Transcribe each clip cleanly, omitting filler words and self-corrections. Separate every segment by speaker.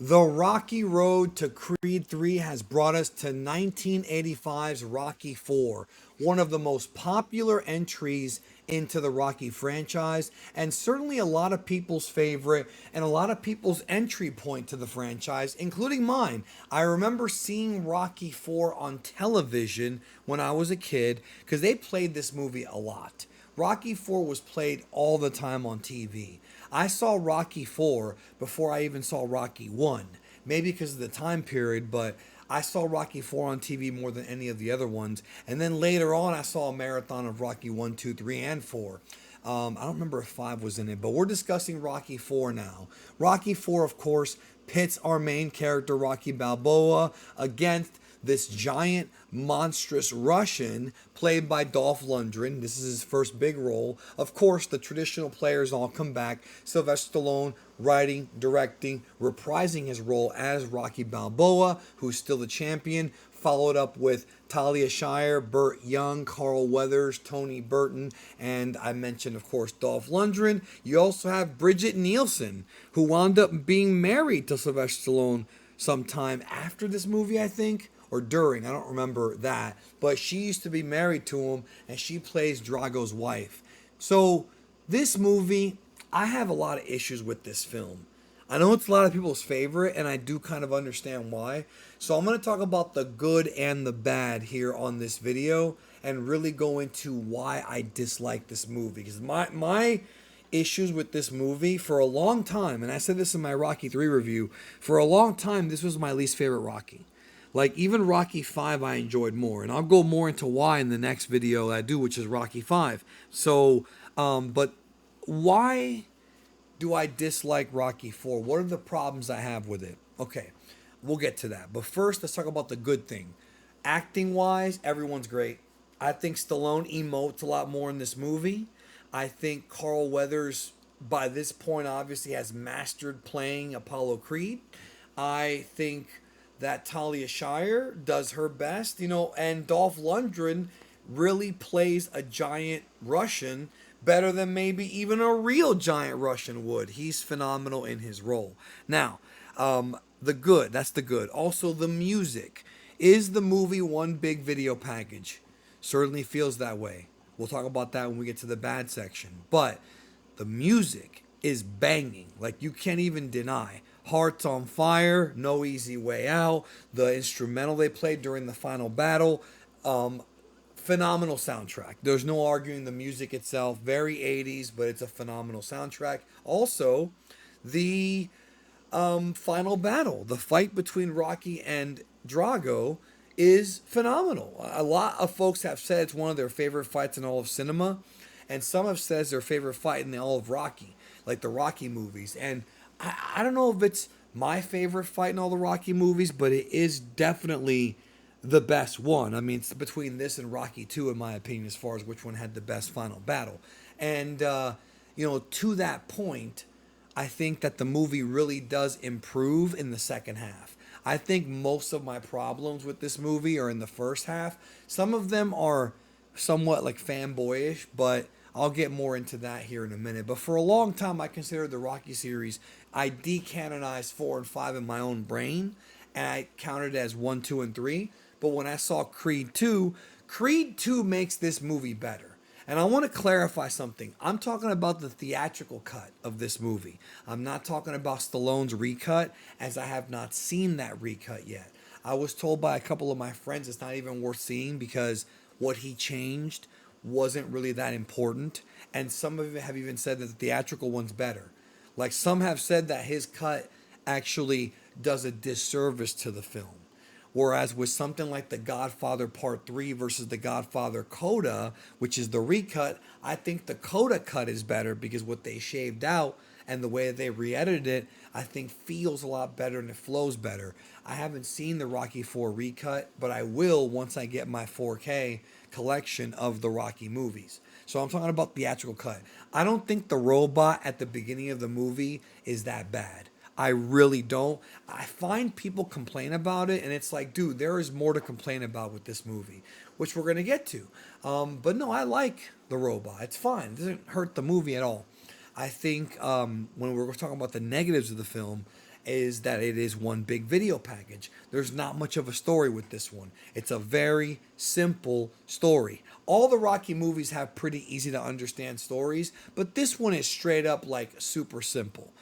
Speaker 1: The rocky road to Creed 3 has brought us to 1985's Rocky 4, one of the most popular entries into the Rocky franchise, and certainly a lot of people's favorite and a lot of people's entry point to the franchise, including mine. I remember seeing Rocky 4 on television when I was a kid because they played this movie a lot. Rocky 4 was played all the time on TV. I saw Rocky 4 before I even saw Rocky 1. Maybe because of the time period, but I saw Rocky 4 on TV more than any of the other ones. And then later on, I saw a marathon of Rocky 1, 2, 3, and 4. I don't remember if 5 was in it, but we're discussing Rocky 4 now. Rocky 4, of course, pits our main character, Rocky Balboa, against this giant, monstrous Russian played by Dolph Lundgren. This is his first big role. Of course, the traditional players all come back. Sylvester Stallone writing, directing, reprising his role as Rocky Balboa, who's still the champion. Followed up with Talia Shire, Burt Young, Carl Weathers, Tony Burton, and I mentioned, of course, Dolph Lundgren. You also have Bridget Nielsen, who wound up being married to Sylvester Stallone sometime after this movie, I think, or during. I don't remember that. But she used to be married to him, and she plays Drago's wife. So, this movie, I have a lot of issues with this film. I know it's a lot of people's favorite, and I do kind of understand why. So, I'm going to talk about the good and the bad here on this video and really go into why I dislike this movie. Because my issues with this movie for a long time, and I said this in my Rocky 3 review, for a long time, this was my least favorite Rocky. Like even Rocky 5 I enjoyed more, and I'll go more into why in the next video I do, which is Rocky 5. So, but why do I dislike Rocky 4? What are the problems I have with it? Okay, we'll get to that. But first, let's talk about the good thing. Acting wise, everyone's great. I think Stallone emotes a lot more in this movie. I think Carl Weathers, by this point, obviously has mastered playing Apollo Creed. I think that Talia Shire does her best, and Dolph Lundgren really plays a giant Russian better than maybe even a real giant Russian would. He's phenomenal in his role. Now, the good, that's the good. Also, the music. Is the movie one big video package? Certainly feels that way. We'll talk about that when we get to the bad section. But the music is banging, like you can't even deny. Hearts on Fire, No Easy Way Out, the instrumental they played during the final battle. Phenomenal soundtrack. There's no arguing the music itself. Very 80s, but it's a phenomenal soundtrack. Also, the final battle, the fight between Rocky and Drago, is phenomenal. A lot of folks have said it's one of their favorite fights in all of cinema, and some have said it's their favorite fight in all of Rocky, like the Rocky movies. And I don't know if it's my favorite fight in all the Rocky movies, but it is definitely the best one. I mean, it's between this and Rocky 2, in my opinion, as far as which one had the best final battle. And, to that point, I think that the movie really does improve in the second half. I think most of my problems with this movie are in the first half. Some of them are somewhat like fanboyish, but I'll get more into that here in a minute. But for a long time, I considered the Rocky series, I decanonized 4 and 5 in my own brain, and I counted it as 1, 2, and 3. But when I saw Creed 2 makes this movie better. And I want to clarify something. I'm talking about the theatrical cut of this movie. I'm not talking about Stallone's recut, as I have not seen that recut yet. I was told by a couple of my friends it's not even worth seeing because what he changed wasn't really that important. And some of you have even said that the theatrical one's better. Like some have said that his cut actually does a disservice to the film. Whereas with something like The Godfather Part 3 versus The Godfather Coda, which is the recut, I think the Coda cut is better because what they shaved out and the way they re-edited it, I think feels a lot better and it flows better. I haven't seen the Rocky 4 recut, but I will once I get my 4K collection of the Rocky movies. So I'm talking about theatrical cut. I don't think the robot at the beginning of the movie is that bad. I really don't. I find people complain about it, and it's like, dude, there is more to complain about with this movie, which we're going to get to. But no, I like the robot. It's fine. It doesn't hurt the movie at all. I think when we're talking about the negatives of the film, is that it is one big video package. There's not much of a story with this one. It's a very simple story. All the Rocky movies have pretty easy to understand stories, but this one is straight up like super simple.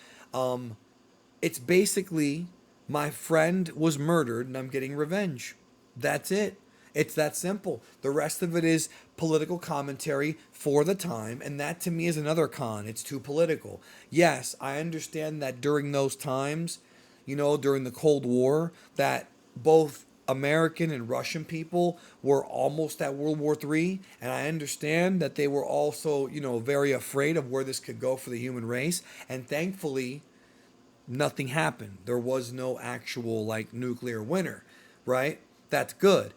Speaker 1: It's basically my friend was murdered and I'm getting revenge. That's it. It's that simple. The rest of it is political commentary for the time, and that to me is another con. It's too political. Yes, I understand that during those times, during the Cold War, that both American and Russian people were almost at World War III, and I understand that they were also, very afraid of where this could go for the human race, and thankfully, nothing happened. There was no actual like nuclear winter, right? That's good.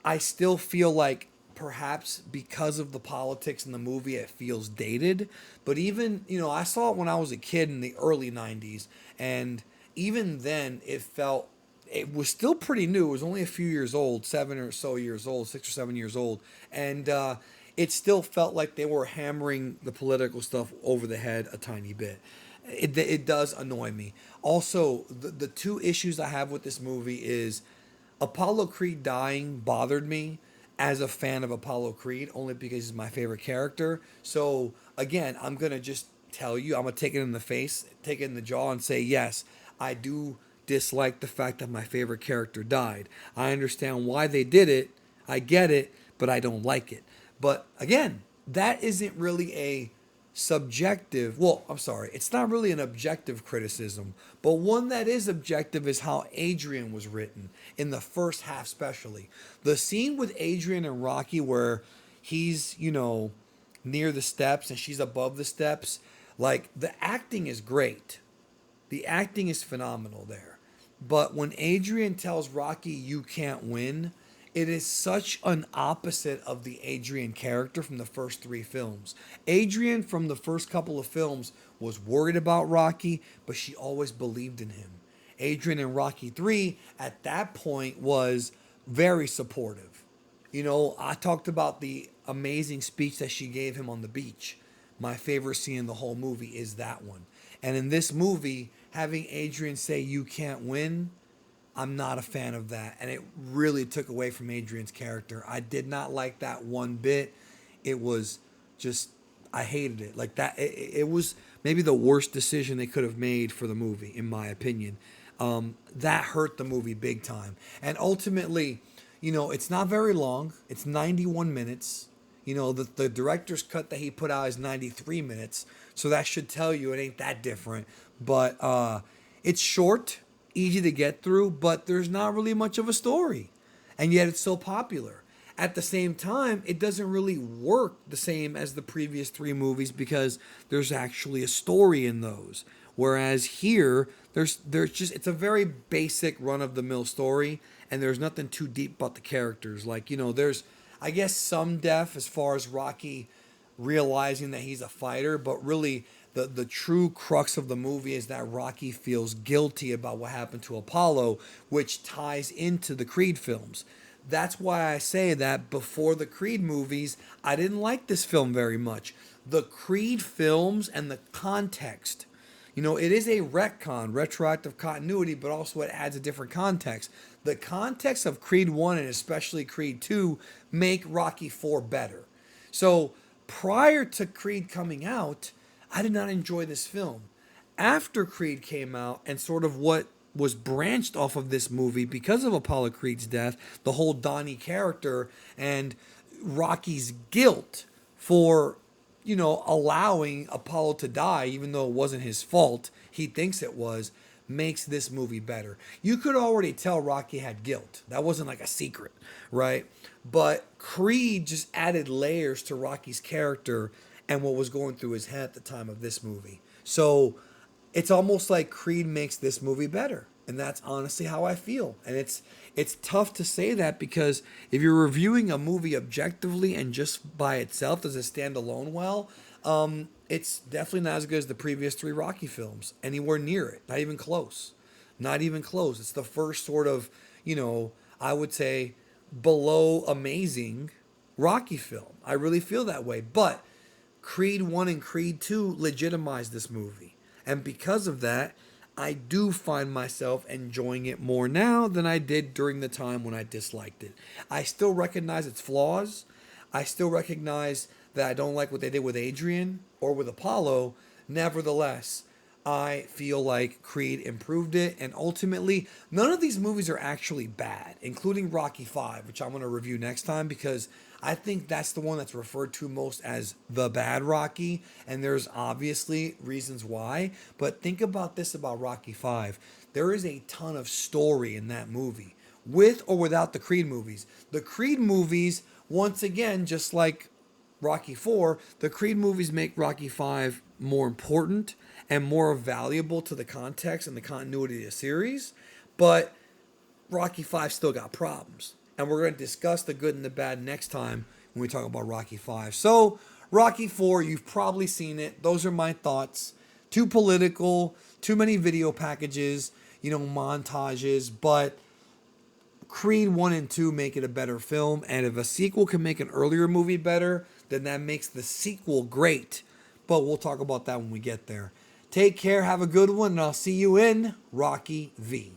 Speaker 1: I still feel like perhaps because of the politics in the movie, it feels dated. But even, I saw it when I was a kid in the early 90s. And even then, it was still pretty new. It was only a few years old, 7 or so years old, 6 or 7 years old. And it still felt like they were hammering the political stuff over the head a tiny bit. It does annoy me. Also, the two issues I have with this movie is Apollo Creed dying bothered me as a fan of Apollo Creed, only because he's my favorite character. So again, I'm gonna just tell you, I'm gonna take it in the face, take it in the jaw, and say yes, I do dislike the fact that my favorite character died. I understand why they did it. I get it, but I don't like it. But again, that isn't really a subjective, well, I'm sorry, it's not really an objective criticism, but one that is objective is how Adrian was written in the first half, especially. The scene with Adrian and Rocky where he's, near the steps and she's above the steps, like the acting is great. The acting is phenomenal there. But when Adrian tells Rocky, you can't win, it is such an opposite of the Adrian character from the first three films. Adrian, from the first couple of films, was worried about Rocky, but she always believed in him. Adrian in Rocky 3, at that point, was very supportive. I talked about the amazing speech that she gave him on the beach. My favorite scene in the whole movie is that one. And in this movie, having Adrian say, you can't win, I'm not a fan of that. And it really took away from Adrian's character. I did not like that one bit. It was just, I hated it. Like that, it was maybe the worst decision they could have made for the movie, in my opinion. That hurt the movie big time. And ultimately, it's not very long. It's 91 minutes. The director's cut that he put out is 93 minutes. So that should tell you it ain't that different. But it's short, easy to get through, but there's not really much of a story. And yet it's so popular. At the same time, it doesn't really work the same as the previous three movies because there's actually a story in those. Whereas here, there's just, it's a very basic run of the mill story, and there's nothing too deep about the characters. Like, there's, I guess, some depth as far as Rocky realizing that he's a fighter, but really the true crux of the movie is that Rocky feels guilty about what happened to Apollo, which ties into the Creed films. That's why I say that before the Creed movies, I didn't like this film very much. The Creed films and the context, it is a retcon, retroactive continuity, but also it adds a different context. The context of Creed 1 and especially Creed 2 make Rocky 4 better. So prior to Creed coming out, I did not enjoy this film. After Creed came out and sort of what was branched off of this movie because of Apollo Creed's death, the whole Donnie character and Rocky's guilt for, allowing Apollo to die, even though it wasn't his fault, he thinks it was, makes this movie better. You could already tell Rocky had guilt. That wasn't like a secret, right? But Creed just added layers to Rocky's character and what was going through his head at the time of this movie. So it's almost like Creed makes this movie better. And that's honestly how I feel. And it's tough to say that because if you're reviewing a movie objectively and just by itself, does it stand alone well? It's definitely not as good as the previous three Rocky films. Anywhere near it. Not even close. Not even close. It's the first sort of, I would say below amazing Rocky film. I really feel that way. But Creed 1 and Creed 2 legitimized this movie. And because of that, I do find myself enjoying it more now than I did during the time when I disliked it. I still recognize its flaws. I still recognize that I don't like what they did with Adrian or with Apollo. Nevertheless, I feel like Creed improved it, and ultimately, none of these movies are actually bad, including Rocky 5, which I'm going to review next time because I think that's the one that's referred to most as the bad Rocky, and there's obviously reasons why. But think about this about Rocky 5. There is a ton of story in that movie, with or without the Creed movies. The Creed movies, once again, just like Rocky 4, the Creed movies make Rocky 5 more important and more valuable to the context and the continuity of the series. But Rocky 5 still got problems. And we're going to discuss the good and the bad next time when we talk about Rocky 5. So, Rocky 4, you've probably seen it. Those are my thoughts. Too political, too many video packages, montages, but Creed 1 and 2 make it a better film, and if a sequel can make an earlier movie better, then that makes the sequel great. But we'll talk about that when we get there. Take care, have a good one, and I'll see you in Rocky V.